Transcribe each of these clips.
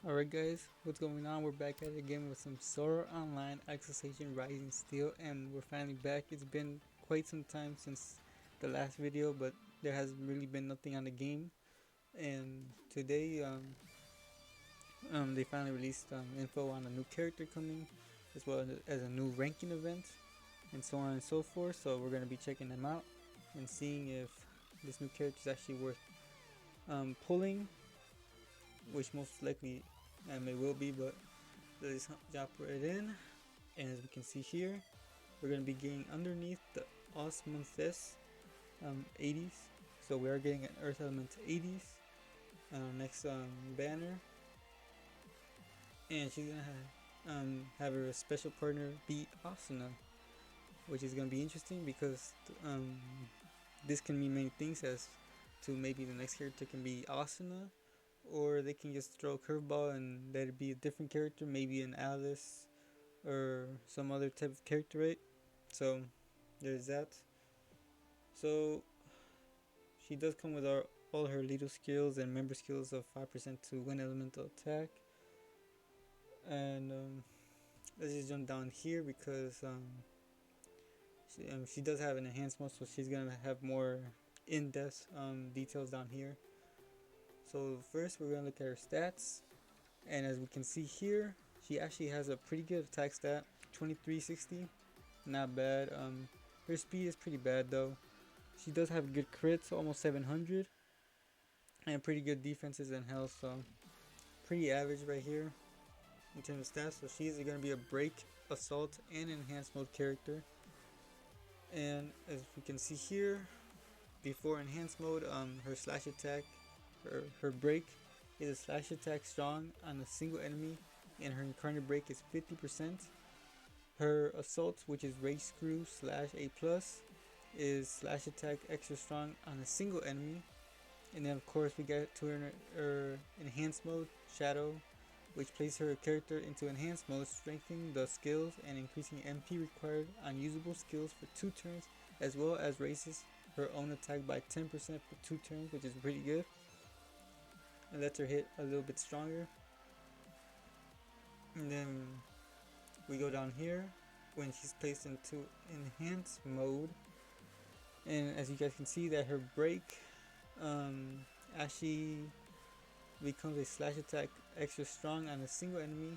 Alright guys, what's going on? We're back at it again with some Sword Online Alicization Rising Steel, and we're finally back. It's been quite some time since the last video, but there has really been nothing on the game. And today, they finally released info on a new character coming, as well as a new ranking event, and so on and so forth. So we're gonna be checking them out and seeing if this new character is actually worth pulling, which most likely it will be, but let's jump right in. And as we can see here, we're going to be getting underneath the Osmonthes Eydis. So we are getting an Earth Element Eydis on our next banner. And she's going to have her special partner be Asuna, which is going to be interesting because this can mean many things, as to maybe the next character can be Asuna, or they can just throw a curveball and let it be a different character, maybe an Alice or some other type of character, right? So there's that. So she does come with all her little skills and member skills of 5% to win elemental attack. And let's just jump down here because she does have an enhanced mode, so she's gonna have more in-depth details down here. So first we're gonna look at her stats, and as we can see here, she actually has a pretty good attack stat, 2360, not bad. Her speed is pretty bad though. She does have good crits, almost 700, and pretty good defenses and health, so pretty average right here in terms of stats. So she's going to be a break, assault, and enhanced mode character. And as we can see here, before enhanced mode, her slash attack, her break is a slash attack strong on a single enemy, and her incarnate break is 50%. Her assault, which is Rage Screw slash A plus, is slash attack extra strong on a single enemy. And then of course we get to her enhanced mode, Shadow, which places her character into enhanced mode, strengthening the skills and increasing MP required on usable skills for 2 turns, as well as raises her own attack by 10% for 2 turns, which is pretty good. And lets her hit a little bit stronger. And then we go down here when she's placed into enhanced mode, and as you guys can see that her break actually becomes a slash attack extra strong on a single enemy,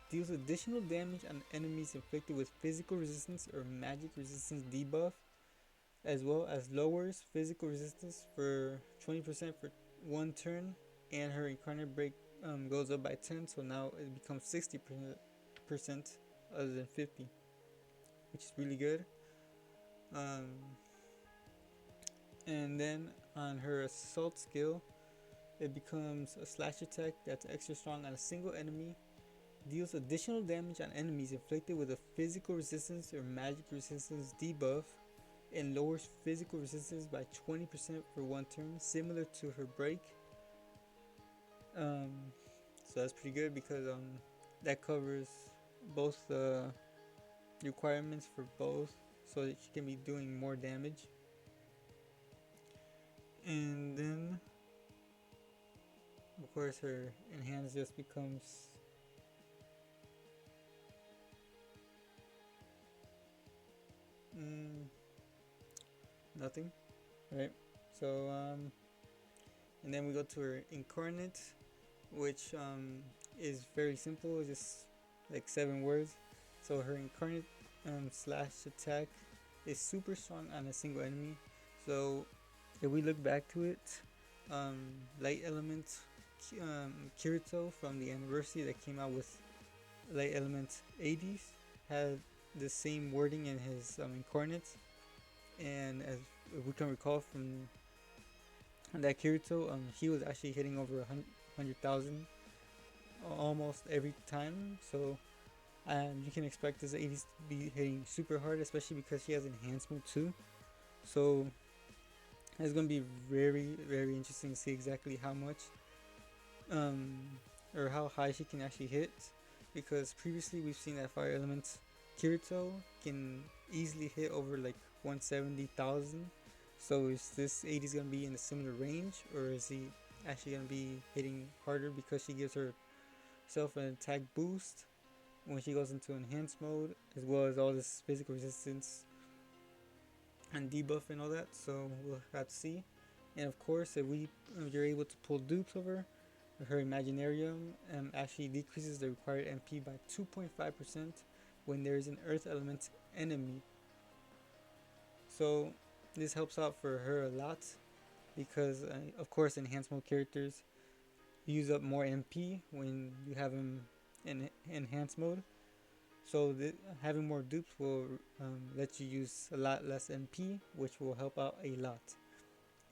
deals additional damage on enemies inflicted with physical resistance or magic resistance debuff, as well as lowers physical resistance for 20% for 1 turn, and her incarnate break goes up by 10, so now it becomes 60% other than 50, which is really good. And then on her assault skill, it becomes a slash attack that's extra strong on a single enemy, deals additional damage on enemies inflicted with a physical resistance or magic resistance debuff, and lowers physical resistance by 20% for 1 turn, similar to her break. So that's pretty good because that covers both the requirements for both, so that she can be doing more damage. And then of course her enhance just becomes nothing, right? So and then we go to her incarnate, which is very simple. It's just like 7 words. So her incarnate slash attack is super strong on a single enemy. So if we look back to it, light element Kirito from the anniversary that came out with light element Eydis had the same wording in his incarnate, and as we can recall from that Kirito, he was actually hitting over 100,000 almost every time. So you can expect this Eydis to be hitting super hard, especially because she has enhancement too. So it's gonna be very very interesting to see exactly how much or how high she can actually hit, because previously we've seen that fire element Kirito can easily hit over like 170,000. So is this Eydis gonna be in a similar range, or is he actually gonna be hitting harder because she gives her herself an attack boost when she goes into enhanced mode, as well as all this physical resistance and debuff and all that. So we'll have to see. And of course, if you're able to pull dupes of her Imaginarium actually decreases the required MP by 2.5% when there is an Earth Element enemy. So this helps out for her a lot because, of course, enhanced mode characters use up more MP when you have them in enhanced mode. So having more dupes will let you use a lot less MP, which will help out a lot.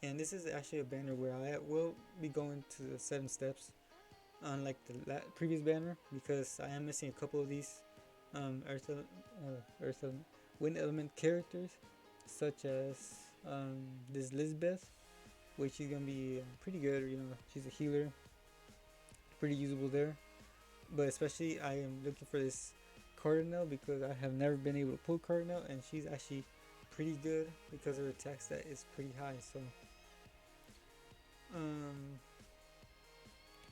And this is actually a banner where I will be going to the 7 steps, unlike the previous banner, because I am missing a couple of these Earth Wind Element characters, such as this Lisbeth, which is gonna be pretty good. She's a healer, pretty usable there. But especially, I am looking for this Cardinal because I have never been able to pull Cardinal, and she's actually pretty good because her attack stat is pretty high. So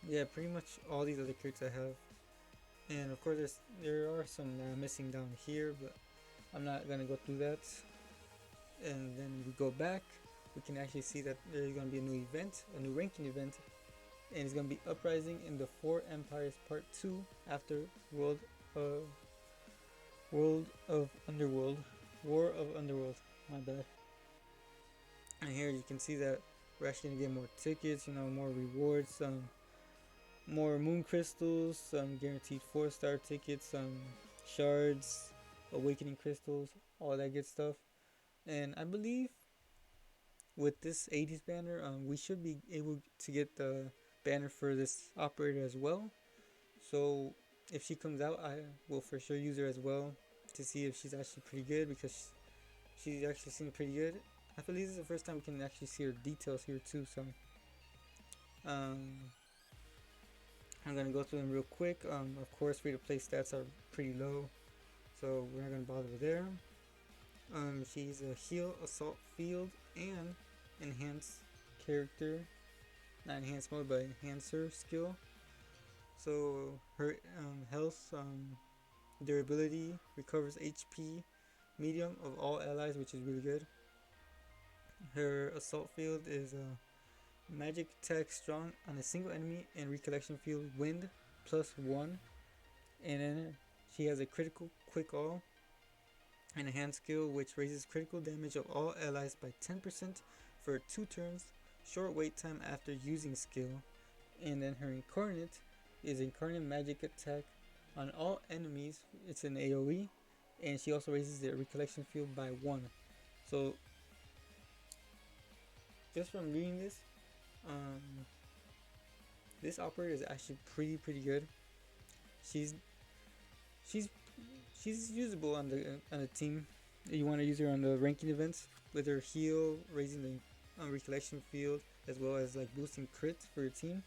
yeah, pretty much all these other characters I have, and of course there are some that I'm missing down here, but I'm not gonna go through that. And then we go back, we can actually see that there's gonna be a new event, a new ranking event, and it's gonna be Uprising in the Four Empires Part 2 after World of Underworld, War of Underworld, my bad. And here you can see that we're actually gonna get more tickets, more rewards, more moon crystals, guaranteed 4-star tickets, shards, awakening crystals, all that good stuff. And I believe with this Eydis banner, we should be able to get the banner for this operator as well. So if she comes out, I will for sure use her as well to see if she's actually pretty good, because she's actually seems pretty good. I believe this is the first time we can actually see her details here too. So I'm gonna go through them real quick. Of course, free to play stats are pretty low, so we're not gonna bother with there. She's a heal, assault field, and enhance character, not enhanced mode, but enhancer skill. So her health, durability, recovers HP medium of all allies, which is really good. Her assault field is magic attack strong on a single enemy and recollection field wind +1. And then she has a critical quick all and a hand skill which raises critical damage of all allies by 10% for 2 turns, short wait time after using skill. And then her incarnate is incarnate magic attack on all enemies. It's an AoE, and she also raises the recollection field by 1. So just from reading this, this operator is actually pretty good. She's usable on the team. You want to use her on the ranking events with her heal, raising the recollection field, as well as like boosting crits for your team.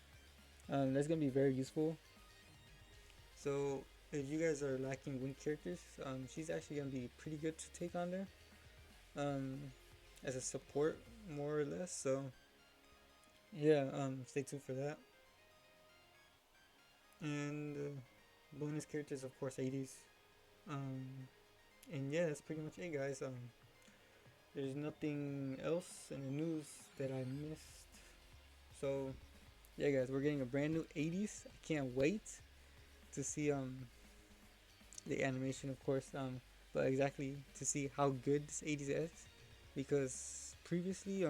That's gonna be very useful. So if you guys are lacking wind characters, she's actually gonna be pretty good to take on there, as a support more or less. So yeah, stay tuned for that. And bonus characters, of course, Eydis. And yeah, that's pretty much it, guys. There's nothing else in the news that I missed. So yeah, guys, we're getting a brand new Eydis. I can't wait to see the animation, of course, but exactly to see how good this Eydis is, because previously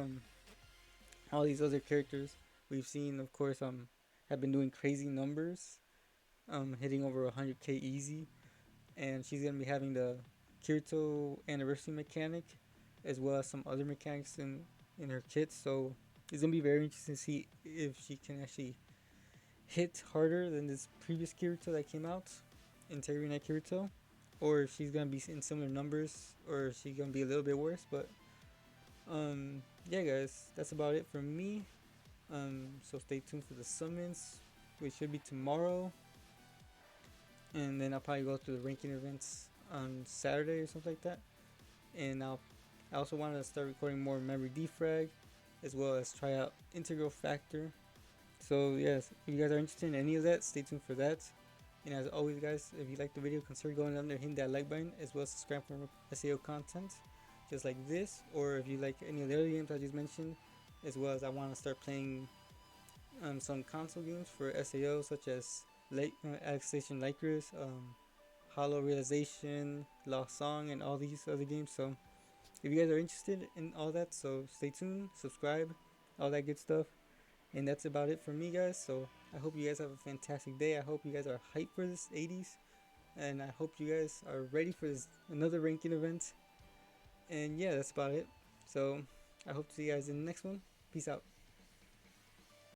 all these other characters we've seen, of course, have been doing crazy numbers, hitting over 100k easy, and she's gonna be having the Kirito anniversary mechanic, as well as some other mechanics in her kit. So it's gonna be very interesting to see if she can actually hit harder than this previous Kirito that came out, Integrity Knight Kirito, or if she's gonna be in similar numbers, or if she's gonna be a little bit worse. But yeah, guys, that's about it for me. So stay tuned for the summons, which should be tomorrow, and then I'll probably go through the ranking events on Saturday or something like that. And I also want to start recording more memory defrag, as well as try out integral factor. So yes, if you guys are interested in any of that, stay tuned for that. And as always, guys, if you like the video, consider going down there, hitting that like button, as well as subscribe for more SAO content just like this. Or if you like any of the other games I just mentioned, as well as I want to start playing some console games for SAO, such as Alicization, Hollow Realization, Lost Song, and all these other games. So if you guys are interested in all that, so stay tuned, subscribe, all that good stuff. And that's about it for me, guys. So I hope you guys have a fantastic day. I hope you guys are hyped for this Eydis, and I hope you guys are ready for this another ranking event. And yeah, that's about it. So I hope to see you guys in the next one. Peace out.